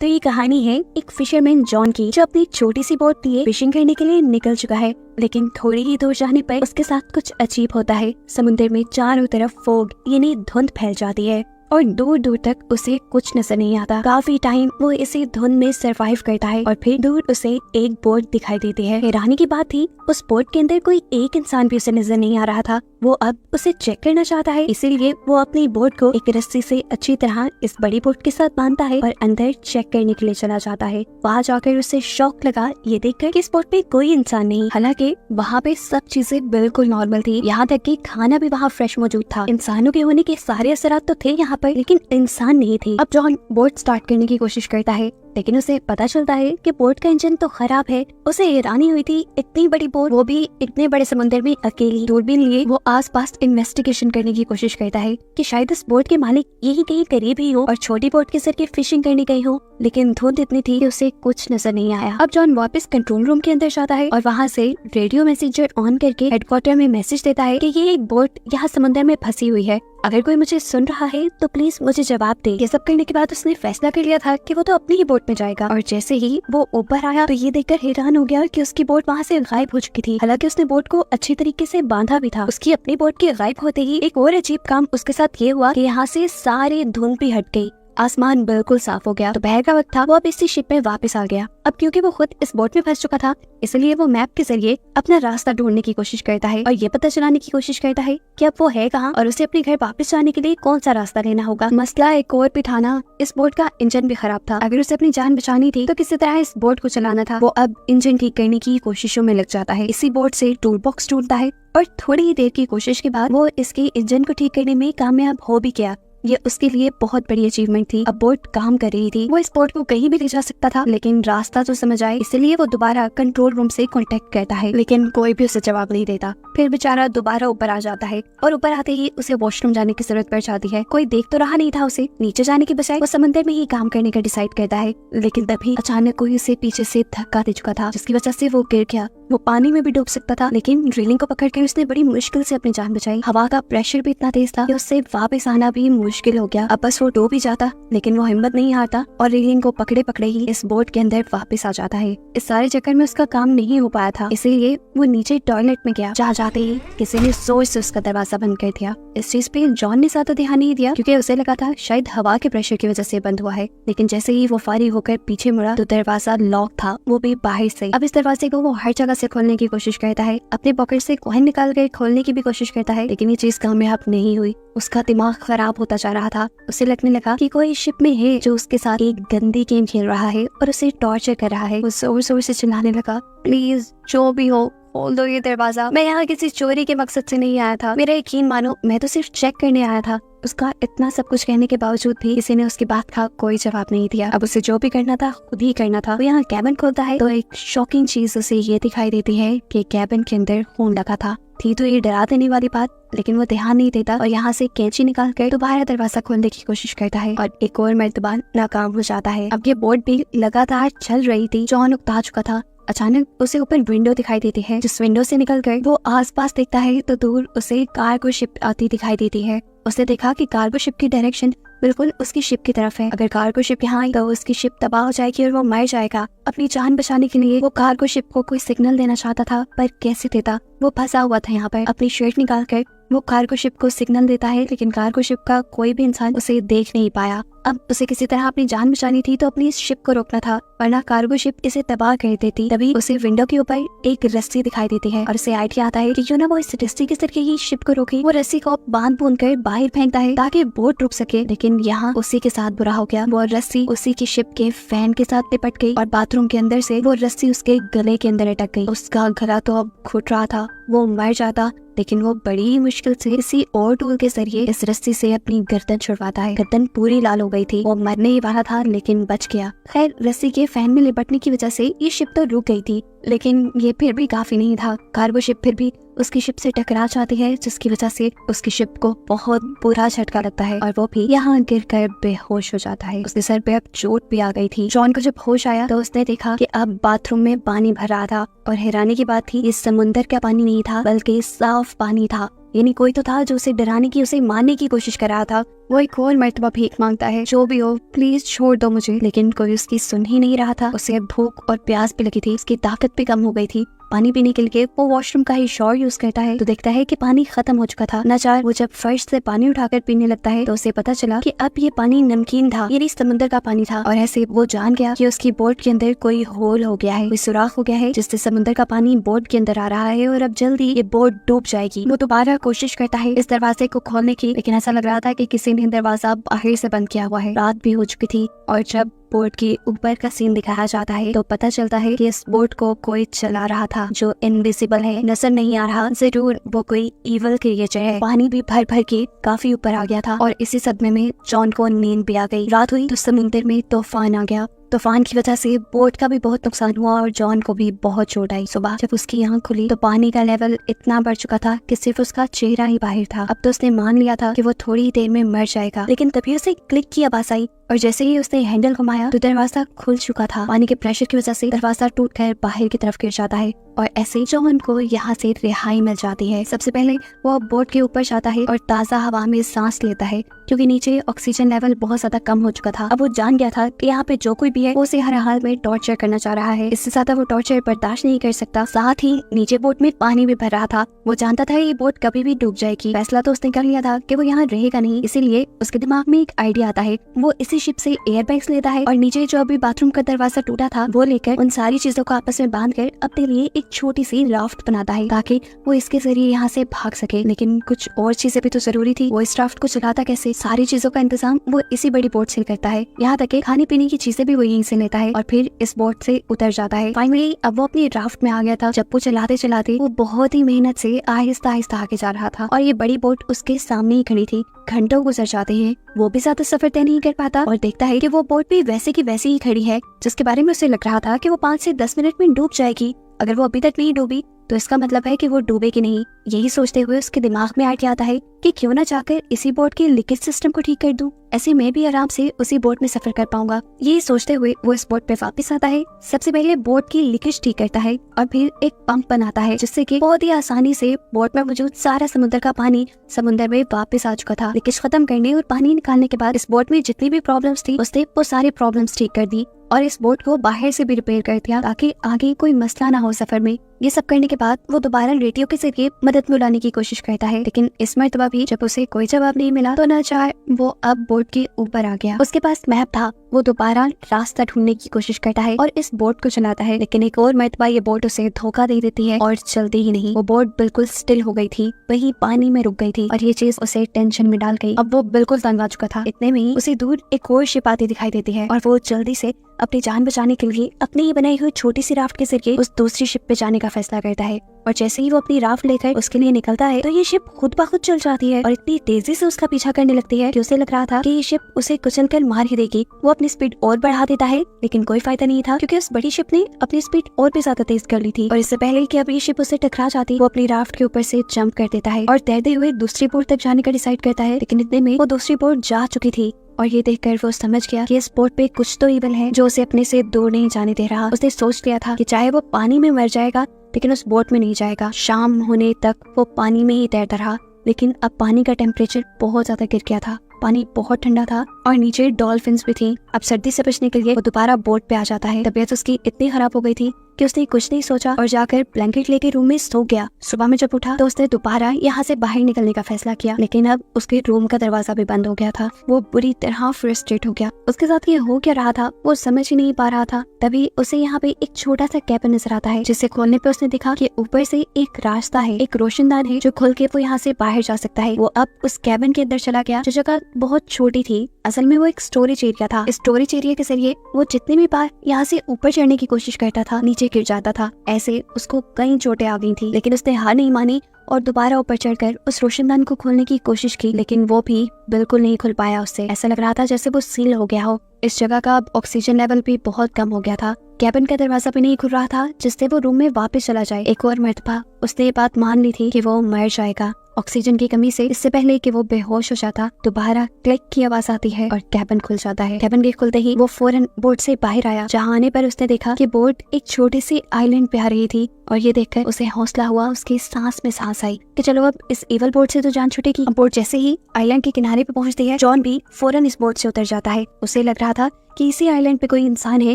तो ये कहानी है एक फिशरमैन जॉन की, जो अपनी छोटी सी बोट लिए फिशिंग करने के लिए निकल चुका है। लेकिन थोड़ी ही दूर जाने पर उसके साथ कुछ अजीब होता है। समुद्र में चारों तरफ फोग यानी धुंध फैल जाती है और दूर दूर तक उसे कुछ नजर नहीं आता। काफी टाइम वो इसी धुंध में सरवाइव करता है और फिर दूर उसे एक बोट दिखाई देती है। हैरानी की बात थी, उस बोट के अंदर कोई एक इंसान भी उसे नजर नहीं आ रहा था। वो अब उसे चेक करना चाहता है, इसीलिए वो अपनी बोट को एक रस्सी से अच्छी तरह इस बड़ी बोट के साथ बांधता है और अंदर चेक करने के लिए चला जाता है। वहाँ जाकर उसे शौक लगा ये देखकर कि इस बोट पे कोई इंसान नहीं। हालांकि वहाँ पे सब चीजें बिल्कुल नॉर्मल थी, यहाँ तक कि खाना भी वहाँ फ्रेश मौजूद था। इंसानों के होने के सारे असरात तो थे यहाँ पर, लेकिन इंसान नहीं थे। अब जॉन बोट स्टार्ट करने की कोशिश करता है, लेकिन उसे पता चलता है कि बोट का इंजन तो खराब है। उसे हैरानी हुई थी, इतनी बड़ी बोट, वो भी इतने बड़े समुद्र में अकेली। दूरबीन लिए वो आसपास इन्वेस्टिगेशन करने की कोशिश करता है कि शायद इस बोट के मालिक यही कहीं करीब ही हो और छोटी बोट के जरिए फिशिंग करने गई हो, लेकिन धुंध इतनी थी कि उसे कुछ नजर नहीं आया। अब जॉन वापस कंट्रोल रूम के अंदर जाता है और वहाँ से रेडियो मैसेजर ऑन करके हेडक्वार्टर में मैसेज देता है कि ये बोट यहाँ समुद्र में फंसी हुई है, अगर कोई मुझे सुन रहा है तो प्लीज मुझे जवाब दे। ये सब करने के बाद उसने फैसला कर लिया था कि वो तो अपनी ही बोट में जाएगा। और जैसे ही वो ऊपर आया तो ये देखकर हैरान हो गया कि उसकी बोट वहाँ से गायब हो चुकी थी। हालांकि उसने बोट को अच्छी तरीके से बांधा भी था। उसकी अपनी बोट के गायब होते ही एक और अजीब काम उसके साथ ये हुआ कि यहाँ से सारी धुंध भी हट गई, आसमान बिल्कुल साफ हो गया। दोपहर का वक्त था, वो अब इसी शिप में वापस आ गया। अब क्योंकि वो खुद इस बोट में फंस चुका था, इसलिए वो मैप के जरिए अपना रास्ता ढूंढने की कोशिश करता है और ये पता चलाने की कोशिश करता है कि अब वो है कहाँ और उसे अपने घर वापस जाने के लिए कौन सा रास्ता लेना होगा। मसला एक और भी था ना, इस बोट का इंजन भी खराब था। अगर उसे अपनी जान बचानी थी तो किसी तरह इस बोट को चलाना था। वो अब इंजन ठीक करने की कोशिशों में लग जाता है। इसी बोट से टूल बॉक्स ढूंढता है और थोड़ी ही देर की कोशिश के बाद वो इसके इंजन को ठीक करने में कामयाब हो भी गया। ये उसके लिए बहुत बड़ी अचीवमेंट थी। अब बोट काम कर रही थी, वो इस बोट को कहीं भी ले जा सकता था, लेकिन रास्ता तो समझ आए, इसलिए वो दोबारा कंट्रोल रूम से कांटेक्ट करता है, लेकिन कोई भी उसे जवाब नहीं देता। फिर बेचारा दोबारा ऊपर आ जाता है और ऊपर आते ही उसे वॉशरूम जाने की जरूरत पड़ जाती है। कोई देख तो रहा नहीं था उसे। नीचे जाने की बजाय वो समंदर में ही काम करने का डिसाइड करता है, लेकिन तभी अचानक कोई उसे पीछे से धक्का दे चुका था, जिसकी वजह से वो गिर गया। वो पानी में भी डूब सकता था, लेकिन ड्रिलिंग को पकड़कर उसने बड़ी मुश्किल से अपनी जान बचाई। हवा का प्रेशर भी इतना तेज था कि उससे वापस आना भी मुश्किल हो गया। अब बस वो डूब ही जाता, लेकिन वो हिम्मत नहीं हारता और रेलिंग को पकड़े पकड़े ही इस बोट के अंदर वापस आ जाता है। इस सारे चक्कर में उसका काम नहीं हो पाया था, इसीलिए वो नीचे टॉयलेट में गया। जा जाते ही किसी ने जोर से उसका दरवाजा बंद कर दिया। इस चीज पे जॉन ने ज्यादा ध्यान नहीं दिया, क्योंकि उसे लगा था शायद हवा के प्रेशर की वजह से बंद हुआ है। लेकिन जैसे ही वो फारिग होकर पीछे मुड़ा तो दरवाजा लॉक था, वो भी बाहर से। अब इस दरवाजे को वो हर जगह से खोलने की कोशिश करता है, अपने पॉकेट से कॉइन निकाल कर खोलने की भी कोशिश करता है, लेकिन ये चीज कामयाब नहीं हुई। उसका दिमाग खराब होता जा रहा था। उसे लगने लगा कि कोई शिप में है जो उसके साथ एक गंदी गेम खेल रहा है और उसे टॉर्चर कर रहा है। वो जोर जोर से चिल्लाने लगा, प्लीज जो भी हो खोल दो ये दरवाजा, मैं यहाँ किसी चोरी के मकसद से नहीं आया था, मेरा यकीन मानो, मैं तो सिर्फ चेक करने आया था। उसका इतना सब कुछ कहने के बावजूद भी किसी ने उसकी बात का कोई जवाब नहीं दिया। अब उसे जो भी करना था खुद ही करना था। वो यहाँ कैबिन खोलता है तो एक शॉकिंग चीज उसे ये दिखाई देती है कि कैबिन के अंदर खून लगा था। थी तो ये डरा देने वाली बात, लेकिन वो ध्यान नहीं देता और यहाँ से कैंची निकाल कर दोबारा दरवाजा खोलने की कोशिश करता है और एक और मर्तबा नाकाम हो जाता है। अब ये बोट भी लगातार चल रही थी। जॉन उकता चुका था। अचानक उसे ऊपर विंडो दिखाई देती है, जिस विंडो से निकलकर वो आसपास देखता है तो दूर उसे कार्गो शिप आती दिखाई देती है। उसने देखा कि कार्गो शिप की डायरेक्शन बिल्कुल उसकी शिप की तरफ है। अगर कार्गो शिप यहाँ आई तो उसकी शिप तबाह हो जाएगी और वो मर जाएगा। अपनी जान बचाने के लिए वो कार्गो शिप को कोई सिग्नल देना चाहता था, पर कैसे देता? वो फंसा हुआ था यहाँ पर। अपनी शर्ट निकाल कर वो कार्गो शिप को सिग्नल देता है, लेकिन कार्गो शिप का कोई भी इंसान उसे देख नहीं पाया। अब उसे किसी तरह अपनी जान बचानी थी तो अपनी इस शिप को रोकना था, वरना कार्गो शिप इसे तबाह कर देती। तभी उसे विंडो के ऊपर एक रस्सी दिखाई देती है और उसे आइडिया आता है कि क्यों ना वो इस रस्सी के जरिए ही शिप को रोके। वो रस्सी को बांध बूंद कर बाहर फेंकता है ताकि बोट रुक सके, लेकिन यहाँ उसी के साथ बुरा हो गया। वो रस्सी उसी की शिप के फैन के साथ लिपट गई और बाथरूम के अंदर से वो रस्सी उसके गले के अंदर अटक गई। उसका गला तो अब घुट रहा था, वो मर जाता, लेकिन वो बड़ी मुश्किल से किसी और टूल के जरिए इस रस्सी से अपनी गर्दन छुड़वाता है। गर्दन पूरी लाल हो गई थी, वो मरने ही वाला था, लेकिन बच गया। खैर, रस्सी के फैन में लिपटने की वजह से ये शिप तो रुक गई थी, लेकिन ये फिर भी काफी नहीं था। कार्गो शिप फिर भी उसकी शिप से टकरा जाती है, जिसकी वजह से उसकी शिप को बहुत बुरा झटका लगता है और वो भी यहाँ गिरकर बेहोश हो जाता है। उसके सर पे अब चोट भी आ गई थी। जॉन को जब होश आया तो उसने देखा कि अब बाथरूम में पानी भर रहा था और हैरानी की बात थी, इस समुंदर का पानी नहीं था बल्कि साफ पानी था। यानी कोई तो था जो उसे डराने की, उसे मारने की कोशिश कर रहा था, वो एक और मर्तबा भीख मांगता है, जो भी हो प्लीज छोड़ दो मुझे, लेकिन कोई उसकी सुन ही नहीं रहा था। उसे भूख और प्यास भी लगी थी, उसकी ताकत भी कम हो गई थी। पानी पीने के लिए वो वॉशरूम का ही शॉवर यूज करता है तो देखता है कि पानी खत्म हो चुका था। नाचार वो जब फर्श से पानी उठाकर पीने लगता है तो उसे पता चला कि अब ये पानी नमकीन था, ये समुद्र का पानी था। और ऐसे वो जान गया कि उसकी बोट के अंदर कोई होल हो गया है, कोई सुराख हो गया है, जिससे समुद्र का पानी बोट के अंदर आ रहा है और अब जल्दी ये बोट डूब जाएगी। वो दोबारा कोशिश करता है इस दरवाजे को खोलने की, लेकिन ऐसा लग रहा था कि किसी ने दरवाजा बाहर से बंद किया हुआ है। रात भी हो चुकी थी और जब बोट के ऊपर का सीन दिखाया जाता है तो पता चलता है कि इस बोट को कोई चला रहा था जो इनविजिबल है, नजर नहीं आ रहा। जरूर वो कोई इवल क्रिएचर है। पानी भी भर भर के काफी ऊपर आ गया था और इसी सदमे में जॉन को नींद भी आ गई। रात हुई तो समुद्र में तूफान आ गया। तूफान की वजह से बोट का भी बहुत नुकसान हुआ और जॉन को भी बहुत चोट आई। सुबह जब उसकी आंख खुली तो पानी का लेवल इतना बढ़ चुका था कि सिर्फ उसका चेहरा ही बाहर था। अब तो उसने मान लिया था कि वो थोड़ी देर में मर जाएगा, लेकिन तभी उसे क्लिक की आवाज आई और जैसे ही उसने हैंडल घुमाया तो दरवाजा खुल चुका था। पानी के प्रेशर की वजह से दरवाजा टूटकर बाहर की तरफ गिर जाता है और ऐसे जॉन को यहाँ से रिहाई मिल जाती है। सबसे पहले वो बोट के ऊपर जाता है और ताज़ा हवा में सांस लेता है, क्योंकि नीचे ऑक्सीजन लेवल बहुत ज्यादा कम हो चुका था। अब वो जान गया था कि यहाँ पे जो कोई भी है वो उसे हर हाल में टॉर्चर करना चाह रहा है। इससे ज्यादा वो टॉर्चर बर्दाश्त नहीं कर सकता। साथ ही नीचे बोट में पानी भी भर रहा था। वो जानता था ये बोट कभी भी डूब जाएगी। फैसला तो उसने कर लिया था कि वो यहाँ रहेगा नहीं, इसीलिए उसके दिमाग में एक आइडिया आता है। वो इसी शिप से एयर बैग्स लेता है और नीचे जो अभी बाथरूम का दरवाजा टूटा था वो लेकर उन सारी चीजों को आपस में बांध कर अपने लिए एक छोटी सी राफ्ट बनाता है ताकि वो इसके जरिए यहाँ से भाग सके। लेकिन कुछ और चीजें भी तो जरूरी थी। वो इस राफ्ट को चलाता कैसे? सारी चीजों का इंतजाम वो इसी बड़ी बोट से करता है, यहाँ तक कि खाने पीने की चीजें भी वो यहीं से लेता है और फिर इस बोट से उतर जाता है। फाइनली अब वो अपनी राफ्ट में आ गया था। जब वो चलाते चलाते वो बहुत ही मेहनत से आहिस्ता आहिस्ता आगे जा रहा था और ये बड़ी बोट उसके सामने ही खड़ी थी। घंटों गुजर जाते हैं, वो भी ज्यादा सफर तय नहीं कर पाता और देखता है कि वो बोट भी वैसे की वैसी ही खड़ी है जिसके बारे में उसे लग रहा था कि वो 5 से 10 मिनट में डूब जाएगी। अगर वो अभी तक नहीं डूबी तो इसका मतलब है कि वो डूबेगी नहीं। यही सोचते हुए उसके दिमाग में आइडिया आता है कि क्यों ना जाकर इसी बोट के लीकेज सिस्टम को ठीक कर दूं, ऐसे मैं भी आराम से उसी बोट में सफर कर पाऊंगा। यही सोचते हुए वो इस बोट पे वापस आता है। सबसे पहले बोट की लीकेज ठीक करता है और फिर एक पंप बनाता है जिससे कि बहुत ही आसानी से बोट में मौजूद सारा समुद्र का पानी समुद्र में वापस आ चुका था। लीकेज खत्म करने और पानी निकालने के बाद इस बोट में जितनी भी प्रॉब्लम्स थी उसने वो सारी प्रॉब्लम्स ठीक कर दी और इस बोट को बाहर से भी रिपेयर कर दिया ताकि आगे कोई मसला ना हो सफर में। ये सब करने के बाद वो दोबारा रेडियो के जरिए मदद बुलाने की कोशिश करता है, लेकिन इस मर्तबा भी जब उसे कोई जवाब नहीं मिला तो नाचार वो अब बोट के ऊपर आ गया। उसके पास मैप था। वो दोबारा रास्ता ढूंढने की कोशिश करता है और इस बोट को चलाता है, लेकिन एक और मर्तबा ये बोट उसे धोखा दे देती है और चलती ही नहीं। वो बोट बिल्कुल स्टिल हो गई थी, वही पानी में रुक गई थी और ये चीज उसे टेंशन में डाल गई। अब वो बिल्कुल तंग आ चुका था। इतने में ही उसे दूर एक और शिप आती दिखाई देती है और वो जल्दी से अपनी जान बचाने के लिए अपनी ही बनाई हुई छोटी सी राफ्ट के जरिए उस दूसरी शिप पे जाने का फैसला करता है। और जैसे ही वो अपनी राफ्ट लेकर उसके लिए निकलता है तो ये शिप खुद ब खुद चल जाती है और इतनी तेजी से उसका पीछा करने लगती है कि उसे लग रहा था कि ये शिप उसे कुचल कर मार ही देगी। वो अपनी स्पीड और बढ़ा देता है, लेकिन कोई फायदा नहीं था क्योंकि उस बड़ी शिप ने अपनी स्पीड और भी ज्यादा तेज कर ली थी और इससे पहले कि अब ये शिप उसे टकरा जाती वो अपनी राफ्ट के ऊपर से जंप कर देता है और तैरते हुए दूसरी बोट तक जाने का डिसाइड करता है। लेकिन इतने में वो दूसरी बोट जा चुकी थी और ये देखकर वो समझ गया कि इस बोट पे कुछ तो इवल है जो उसे अपने से दूर नहीं जाने दे रहा। उसने सोच लिया था कि चाहे वो पानी में मर जाएगा लेकिन उस बोट में नहीं जाएगा। शाम होने तक वो पानी में ही तैरता रहा, लेकिन अब पानी का टेम्परेचर बहुत ज्यादा गिर गया था। पानी बहुत ठंडा था और नीचे डॉल्फिन्स भी थी। अब सर्दी से बचने के लिए वो दोबारा बोट पे आ जाता है। तबीयत उसकी इतनी खराब हो गई थी कि उसने कुछ नहीं सोचा और जाकर ब्लैंकेट लेके रूम में सो गया। सुबह में जब उठा तो उसने दोबारा यहाँ से बाहर निकलने का फैसला किया, लेकिन अब उसके रूम का दरवाजा भी बंद हो गया था। वो बुरी तरह फ्रस्ट्रेट हो गया। उसके साथ ये हो क्या रहा था वो समझ ही नहीं पा रहा था। तभी उसे यहाँ पे एक छोटा सा कैबिन नजर आता है जिसे खोलने पे उसने देखा कि ऊपर से एक रास्ता है, एक रोशनदान है जो खुल के वो यहाँ से बाहर जा सकता है। वो अब उस कैबिन के अंदर चला गया जो जगह बहुत छोटी थी। असल में वो एक स्टोरेज एरिया था। इस स्टोरेज एरिया के जरिए वो जितने भी बार यहाँ से ऊपर चढ़ने की कोशिश करता था नीचे गिर जाता था। ऐसे उसको कई चोटें आ गई थी, लेकिन उसने हार नहीं मानी और दोबारा ऊपर चढ़कर उस रोशनदान को खोलने की कोशिश की, लेकिन वो भी बिल्कुल नहीं खुल पाया उससे। ऐसा लग रहा था जैसे वो सील हो गया हो। इस जगह का अब ऑक्सीजन लेवल भी बहुत कम हो गया था कैबिन का दरवाजा भी नहीं खुल रहा था जिससे वो रूम में वापस चला जाए। एक और मर्तबा उसने ये बात मान ली थी कि वो मर जाएगा। ऑक्सीजन की कमी से इससे पहले कि वो बेहोश हो जाता, दोबारा क्लिक की आवाज आती है और कैबिन खुल जाता है। कैबिन के खुलते ही वो फौरन बोट से बाहर आया। जहाँ आने पर उसने देखा कि बोट एक छोटे से आइलैंड पे आ रही थी और ये देखकर उसे हौसला हुआ, उसकी सांस में सांस आई कि चलो अब इस इवल बोट से तो जान छूटेगी। अब बोट जैसे ही आइलैंड के किनारे पे पहुंचती है, जॉन भी फौरन इस बोट से उतर जाता है। उसे लग रहा था कि इसी आइलैंड पे कोई इंसान है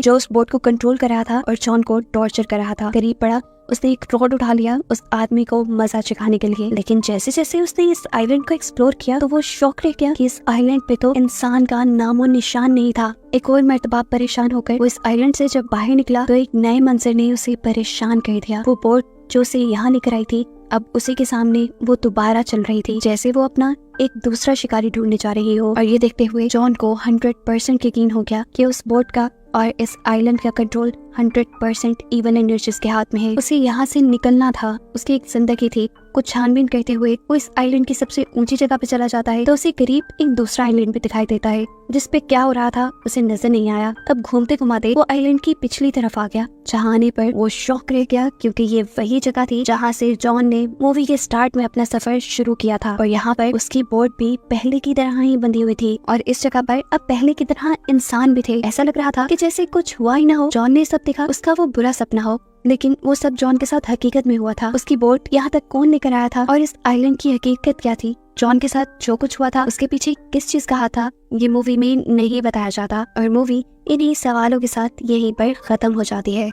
जो उस बोट को कंट्रोल कर रहा था और जॉन को टॉर्चर कर रहा था। करीब पड़ा उसने एक रॉड उठा लिया उस आदमी को मजा चखाने के लिए, लेकिन जैसे जैसे उसने इस आइलैंड को एक्सप्लोर किया तो वो शॉक रह गया कि इस आइलैंड पे तो इंसान का नामो निशान नहीं था। एक और मर्तबा परेशान होकर वो इस आइलैंड से जब बाहर निकला तो एक नए मंजर ने उसे परेशान कर दिया। वो बोट जो उसे यहाँ लेकर आई थी, अब उसी के सामने वो दोबारा चल रही थी, जैसे वो अपना एक दूसरा शिकारी ढूंढने जा रही हो। और ये देखते हुए जॉन को 100% यकीन हो गया कि उस बोट का और इस आइलैंड का कंट्रोल 100% इवल एनर्जीज के हाथ में है। उसे यहाँ से निकलना था, उसकी एक जिंदगी थी। कुछ छानबीन करते हुए वो इस आइलैंड की सबसे ऊंची जगह पे चला जाता है तो उसे करीब एक दूसरा आइलैंड भी दिखाई देता है जिसपे क्या हो रहा था उसे नजर नहीं आया। तब घूमते घुमाते वो आइलैंड की पिछली तरफ आ गया, जहाँ आने पर वो शॉक रह गया क्योंकि ये वही जगह थी जहाँ से जॉन ने मूवी के स्टार्ट में अपना सफर शुरू किया था और यहाँ पर उसकी बोट भी पहले की तरह ही बंधी हुई थी और इस जगह पर अब पहले की तरह इंसान भी थे। ऐसा लग रहा था कि जैसे कुछ हुआ ही ना हो। जॉन ने सब देखा, उसका वो बुरा सपना हो, लेकिन वो सब जॉन के साथ हकीकत में हुआ था। उसकी बोट यहाँ तक कौन लेकर आया था और इस आइलैंड की हकीकत क्या थी? जॉन के साथ जो कुछ हुआ था उसके पीछे किस चीज का हाथ था, ये मूवी में नहीं बताया जाता और मूवी इन्हीं सवालों के साथ यहीं पर खत्म हो जाती है।